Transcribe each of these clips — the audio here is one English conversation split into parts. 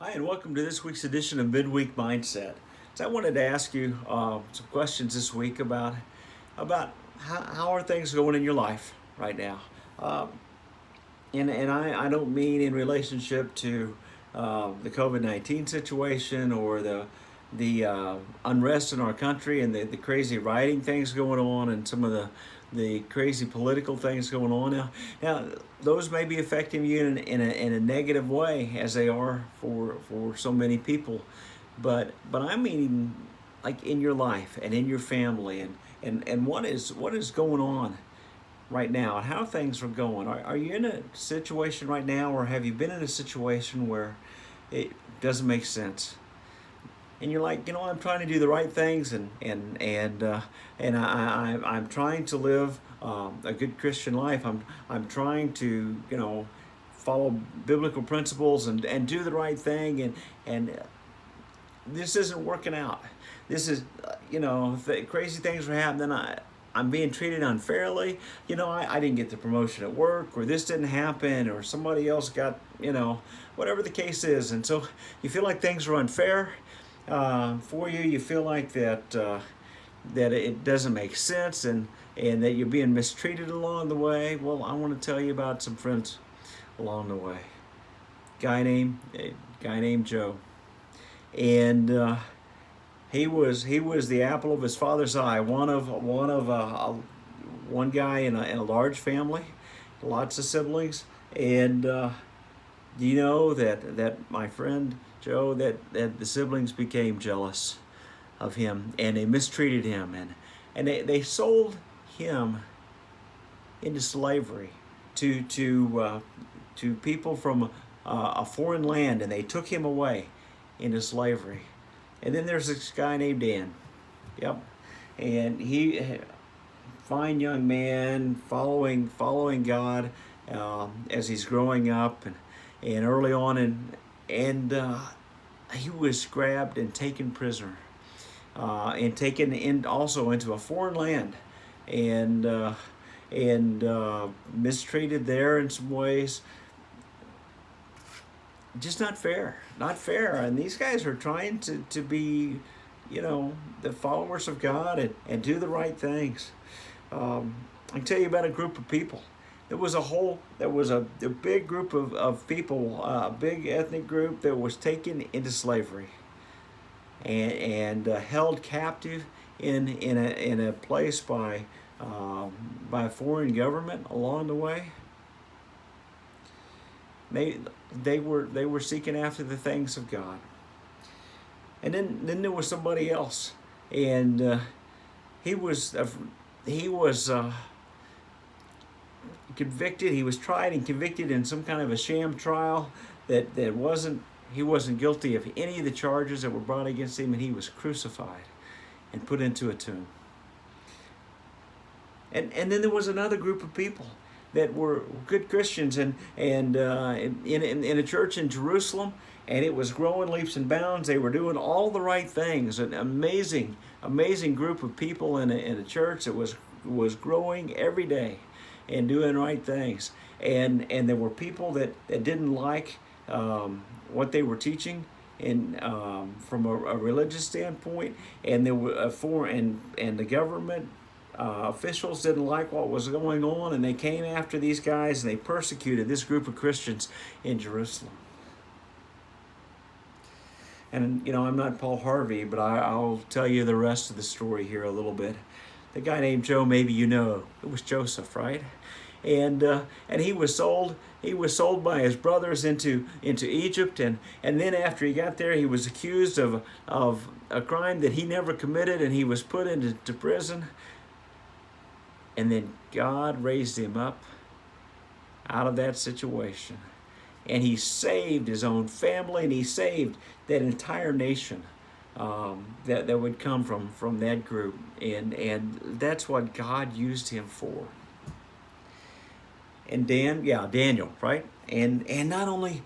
Hi, and welcome to this week's edition of Midweek Mindset. So I wanted to ask you some questions this week about how are things going in your life right now. Um, and I don't mean in relationship to the COVID-19 situation or the unrest in our country and the crazy rioting things going on and some of the crazy political things going on now. Those may be affecting you in a negative way as they are for so many people, but I mean like in your life and in your family and what is going on right now and how things are going. Are you in a situation right now, or have you been in a situation where it doesn't make sense? And you're like, I'm trying to do the right things, and I'm trying to live a good Christian life. I'm trying to follow biblical principles and do the right thing, and this isn't working out. This is, crazy things are happening. I'm being treated unfairly. I didn't get the promotion at work, or this didn't happen, or somebody else got, whatever the case is. And so you feel like things are unfair for you. You feel like that it doesn't make sense, and that you're being mistreated along the way. Well, I want to tell you about some friends along the way. Guy named Joe, and he was the apple of his father's eye. One guy in a large family, lots of siblings, and do you know that my friend Joe, that the siblings became jealous of him, and they mistreated him, and they sold him into slavery to people from a foreign land, and they took him away into slavery. And then there's this guy named Dan. Yep. And he, fine young man, following God as he's growing up, and early on, and he was grabbed and taken prisoner, and taken in also into a foreign land, and mistreated there in some ways. Just not fair. And these guys are trying to be, the followers of God, and do the right things. I can tell you about a group of people. There was a big group of people, a big ethnic group that was taken into slavery, and held captive in a place by a foreign government along the way. They were seeking after the things of God. And then there was somebody else, and he was convicted. He was tried and convicted in some kind of a sham trial that he wasn't guilty of any of the charges that were brought against him, and he was crucified and put into a tomb. And then there was another group of people that were good Christians, and in a church in Jerusalem, and it was growing leaps and bounds. They were doing all the right things. An amazing group of people in a church that was growing every day and doing right things. And there were people that didn't like what they were teaching, and from a religious standpoint, and there were and the government officials didn't like what was going on, and they came after these guys, and they persecuted this group of Christians in Jerusalem. And I'm not Paul Harvey, but I'll tell you the rest of the story here a little bit. The guy named Joe, maybe it was Joseph, right? And he was sold. He was sold by his brothers into Egypt, and then after he got there, he was accused of a crime that he never committed, and he was put into prison. And then God raised him up out of that situation, and he saved his own family, and he saved that entire nation that would come from that group, and that's what God used him for. And Daniel, right? And not only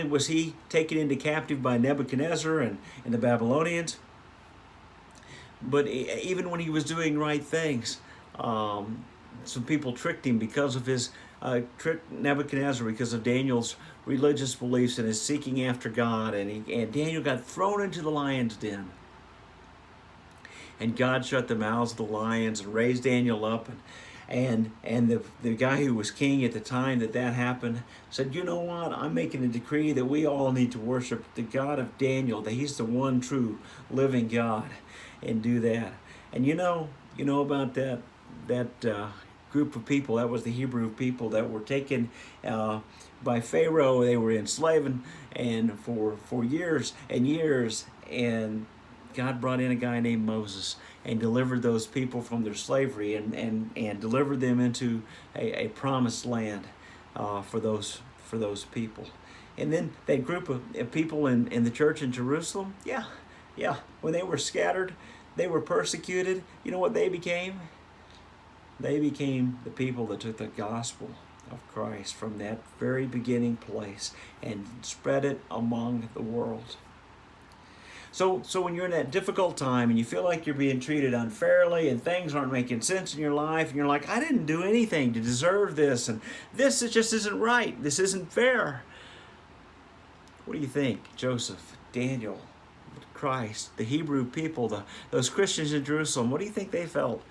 was he taken into captive by Nebuchadnezzar and the Babylonians, but even when he was doing right things, some people tricked him because of his tricked Nebuchadnezzar because of Daniel's religious beliefs and his seeking after God, and Daniel got thrown into the lion's den. And God shut the mouths of the lions and raised Daniel up, and the guy who was king at the time that happened said, you know what, I'm making a decree that we all need to worship the God of Daniel, that he's the one true living God, and do that. And you know about that group of people. That was the Hebrew people that were taken by Pharaoh. They were enslaved and for years and years, and God brought in a guy named Moses and delivered those people from their slavery and delivered them into a promised land for those people. And then that group of people in the church in Jerusalem, when they were scattered, they were persecuted. You know what they became? They became the people that took the gospel of Christ from that very beginning place and spread it among the world. So when you're in that difficult time and you feel like you're being treated unfairly and things aren't making sense in your life, and you're like, I didn't do anything to deserve this, and this just isn't right, this isn't fair. What do you think? Joseph, Daniel, Christ, the Hebrew people, those Christians in Jerusalem, what do you think they felt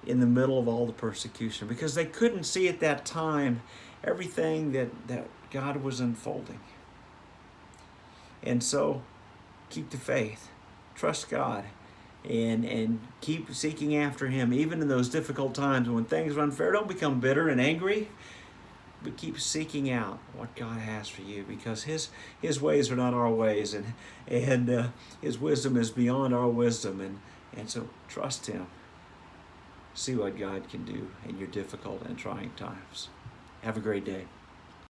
in the middle of all the persecution? Because they couldn't see at that time everything that God was unfolding. And so keep the faith, trust God, and keep seeking after him even in those difficult times when things are unfair. Don't become bitter and angry, but keep seeking out what God has for you, because his ways are not our ways, and his wisdom is beyond our wisdom, and so trust him. See what God can do in your difficult and trying times. Have a great day.